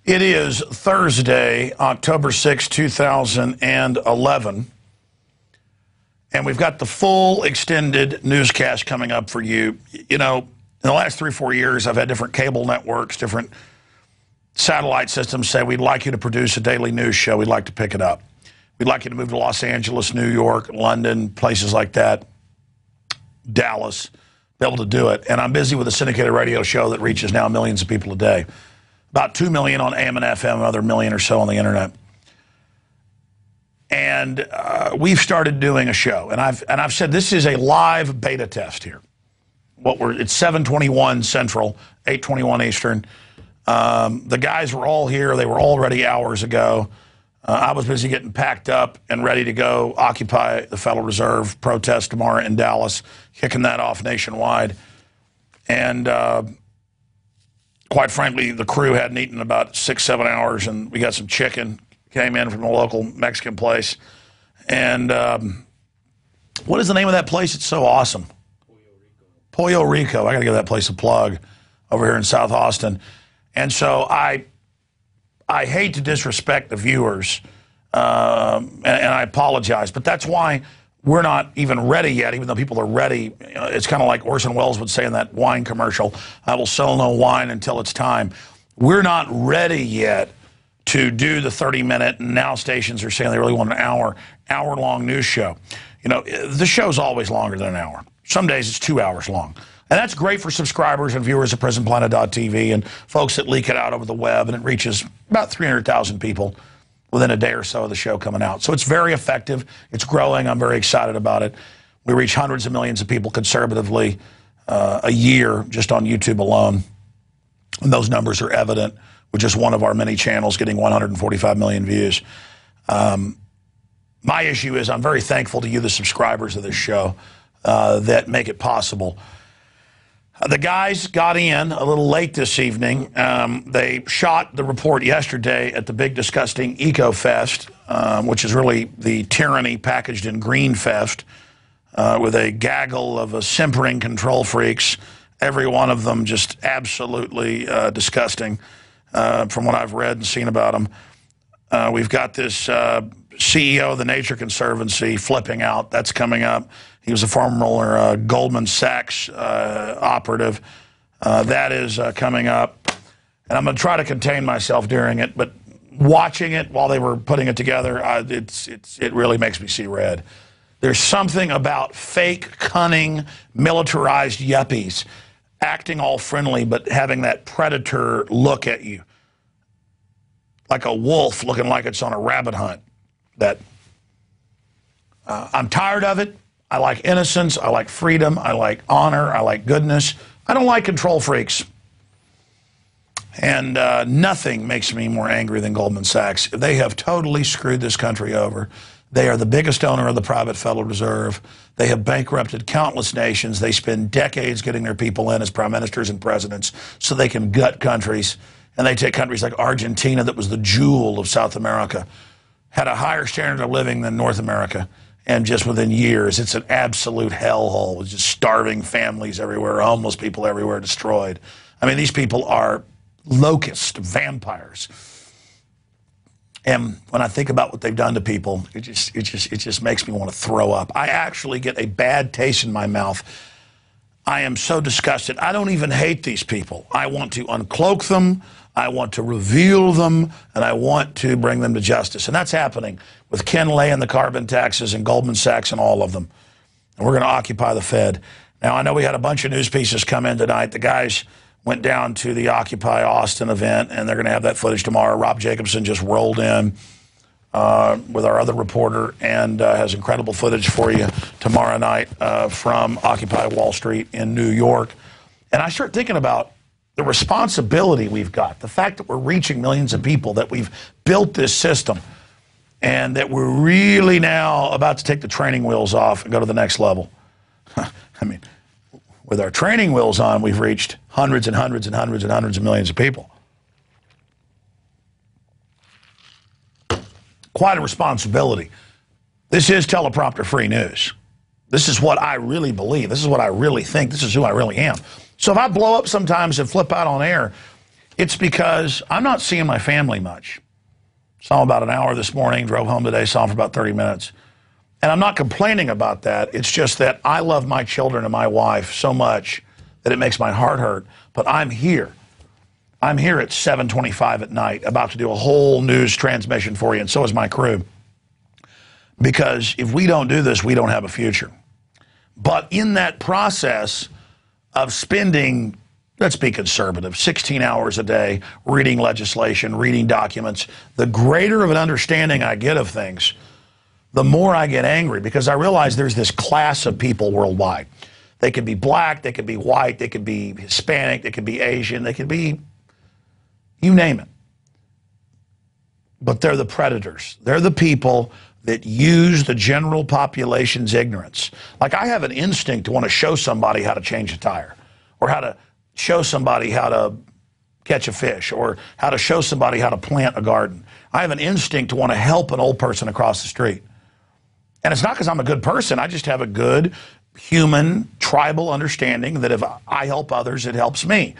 It is Thursday, October 6, 2011, and we've got the full extended newscast coming up for you. You know, in the last 3 or 4 years, I've had different cable networks, different satellite systems say, we'd like you to produce a daily news show. We'd like to pick it up. We'd like you to move to Los Angeles, New York, London, places like that, Dallas, be able to do it. And I'm busy with a syndicated radio show that reaches now millions of people a day. About 2 million on AM and FM, another million or so on the internet. And we've started doing a show. And I've said this is a live beta test here. It's 7:21 Central, 8:21 Eastern. The guys were all here. They were all ready hours ago. I was busy getting packed up and ready to go occupy the Federal Reserve protest tomorrow in Dallas, kicking that off nationwide. And quite frankly, the crew hadn't eaten in about 6, 7 hours, and we got some chicken, came in from a local Mexican place. And what is the name of that place? It's so awesome. Pollo Rico. I got to give that place a plug over here in South Austin. And so I hate to disrespect the viewers, and I apologize, but that's why we're not even ready yet, even though people are ready. You know, it's kind of like Orson Welles would say in that wine commercial, I will sell no wine until it's time. We're not ready yet to do the 30-minute, and now stations are saying they really want an hour-long news show. You know, the show's always longer than an hour. Some days it's 2 hours long. And that's great for subscribers and viewers of PrisonPlanet.tv and folks that leak it out over the web, and it reaches about 300,000 people within a day or so of the show coming out. So it's very effective. It's growing. I'm very excited about it. We reach hundreds of millions of people conservatively a year just on YouTube alone. And those numbers are evident with just one of our many channels getting 145 million views. My issue is I'm very thankful to you, the subscribers of this show, that make it possible. The guys got in a little late this evening. They shot the report yesterday at the big, disgusting Eco Fest, which is really the tyranny packaged in green fest, with a gaggle of simpering control freaks, every one of them just absolutely disgusting from what I've read and seen about them. We've got this CEO of the Nature Conservancy flipping out. That's coming up. He was a former Goldman Sachs operative. That is coming up. And I'm going to try to contain myself during it, but watching it while they were putting it together, it really makes me see red. There's something about fake, cunning, militarized yuppies acting all friendly, but having that predator look at you. Like a wolf looking like it's on a rabbit hunt. I'm tired of it. I like innocence. I like freedom. I like honor. I like goodness. I don't like control freaks. And nothing makes me more angry than Goldman Sachs. They have totally screwed this country over. They are the biggest owner of the private Federal Reserve. They have bankrupted countless nations. They spend decades getting their people in as prime ministers and presidents so they can gut countries. And they take countries like Argentina, that was the jewel of South America, had a higher standard of living than North America. And just within years, it's an absolute hellhole with just starving families everywhere, homeless people everywhere, destroyed. I mean, these people are locust vampires. And when I think about what they've done to people, it just makes me want to throw up. I actually get a bad taste in my mouth. I am so disgusted. I don't even hate these people. I want to uncloak them. I want to reveal them, and I want to bring them to justice. And that's happening with Ken Lay and the carbon taxes and Goldman Sachs and all of them. And we're going to occupy the Fed. Now, I know we had a bunch of news pieces come in tonight. The guys went down to the Occupy Austin event, and they're going to have that footage tomorrow. Rob Jacobson just rolled in with our other reporter and has incredible footage for you tomorrow night from Occupy Wall Street in New York. And I start thinking about the responsibility we've got, the fact that we're reaching millions of people, that we've built this system, and that we're really now about to take the training wheels off and go to the next level. I mean, with our training wheels on, we've reached hundreds and hundreds and hundreds and hundreds of millions of people. Quite a responsibility. This is teleprompter-free news. This is what I really believe. This is what I really think. This is who I really am. So if I blow up sometimes and flip out on air, It's because I'm not seeing my family much. Saw them about an hour this morning, drove home today, saw them for about 30 minutes. And I'm not complaining about that. It's just that I love my children and my wife so much that it makes my heart hurt. But I'm here. I'm here at 7:25 at night, about to do a whole news transmission for you, and so is my crew. Because if we don't do this, we don't have a future. But in that process of spending, let's be conservative, 16 hours a day reading legislation, reading documents, the greater of an understanding I get of things, the more I get angry, because I realize there's this class of people worldwide. They could be black, they could be white, they could be Hispanic, they could be Asian, they could be, you name it. But they're the predators. They're the people that use the general population's ignorance. Like, I have an instinct to want to show somebody how to change a tire, or how to show somebody how to catch a fish, or how to show somebody how to plant a garden. I have an instinct to want to help an old person across the street. And it's not because I'm a good person. I just have a good human tribal understanding that if I help others, it helps me.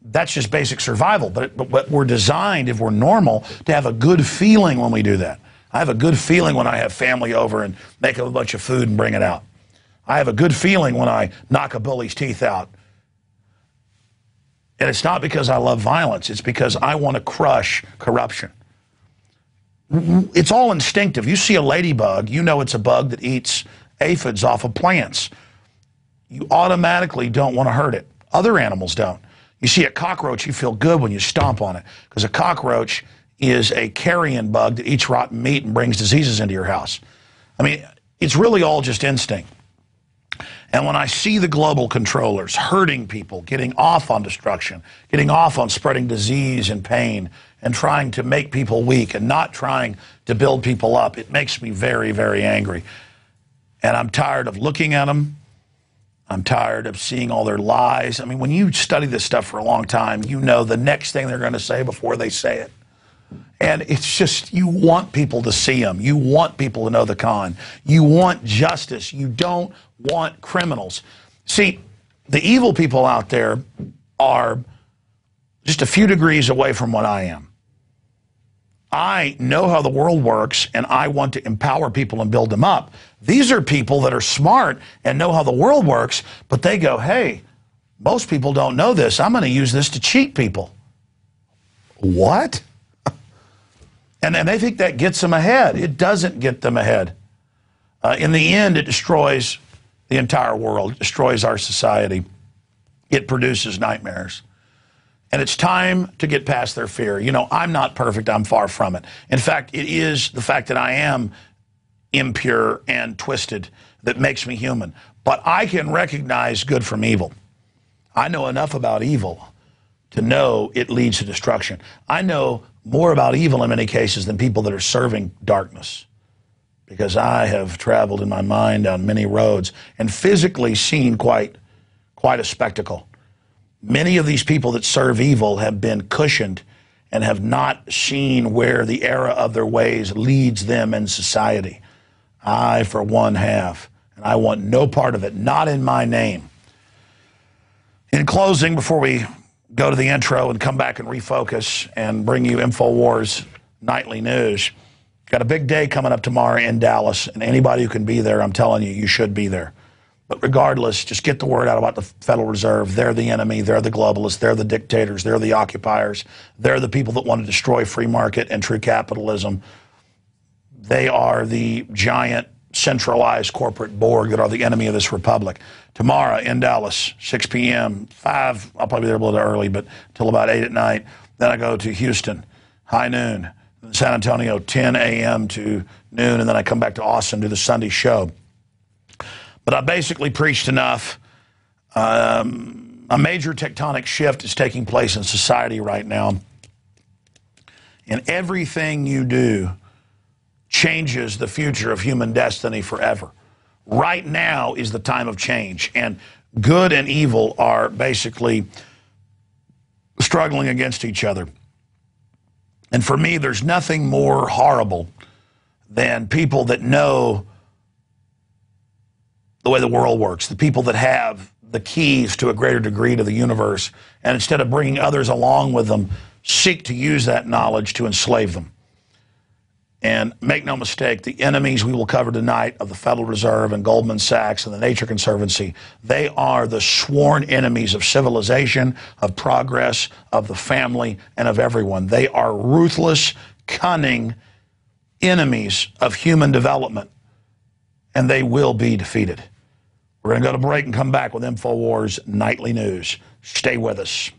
That's just basic survival. But we're designed, if we're normal, to have a good feeling when we do that. I have a good feeling when I have family over and make them a bunch of food and bring it out. I have a good feeling when I knock a bully's teeth out. And it's not because I love violence. It's because I want to crush corruption. It's all instinctive. You see a ladybug, you know it's a bug that eats aphids off of plants. You automatically don't want to hurt it. Other animals don't. You see a cockroach, you feel good when you stomp on it, because a cockroach is a carrion bug that eats rotten meat and brings diseases into your house. I mean, it's really all just instinct. And when I see the global controllers hurting people, getting off on destruction, getting off on spreading disease and pain, and trying to make people weak and not trying to build people up, it makes me very, very angry. And I'm tired of looking at them. I'm tired of seeing all their lies. I mean, when you study this stuff for a long time, you know the next thing they're going to say before they say it. And it's just, you want people to see them. You want people to know the con. You want justice. You don't want criminals. See, the evil people out there are just a few degrees away from what I am. I know how the world works, and I want to empower people and build them up. These are people that are smart and know how the world works, but they go, hey, most people don't know this. I'm going to use this to cheat people. What? And then they think that gets them ahead. It doesn't get them ahead. In the end, it destroys the entire world. It destroys our society. It produces nightmares. And it's time to get past their fear. You know, I'm not perfect. I'm far from it. In fact, it is the fact that I am impure and twisted that makes me human. But I can recognize good from evil. I know enough about evil to know it leads to destruction. I know more about evil in many cases than people that are serving darkness, because I have traveled in my mind down many roads and physically seen quite a spectacle. Many of these people that serve evil have been cushioned and have not seen where the error of their ways leads them in society. I, for one, have, and I want no part of it, not in my name. In closing, before we go to the intro and come back and refocus and bring you INFOWARS Nightly News, got a big day coming up tomorrow in Dallas, and anybody who can be there, I'm telling you, you should be there. But regardless, just get the word out about the Federal Reserve. They're the enemy. They're the globalists. They're the dictators. They're the occupiers. They're the people that want to destroy free market and true capitalism. They are the giant centralized corporate Borg that are the enemy of this republic. Tomorrow in Dallas, 6 p.m., 5, I'll probably be there a little early, but till about 8 at night. Then I go to Houston, high noon. San Antonio, 10 a.m. to noon, and then I come back to Austin, do the Sunday show. But I basically preached enough. A major tectonic shift is taking place in society right now. And everything you do changes the future of human destiny forever. Right now is the time of change. And good and evil are basically struggling against each other. And for me, there's nothing more horrible than people that know the way the world works, the people that have the keys to a greater degree to the universe, and instead of bringing others along with them, seek to use that knowledge to enslave them. And make no mistake, the enemies we will cover tonight of the Federal Reserve and Goldman Sachs and the Nature Conservancy, they are the sworn enemies of civilization, of progress, of the family, and of everyone. They are ruthless, cunning enemies of human development, and they will be defeated. We're going to go to break and come back with InfoWars Nightly News. Stay with us.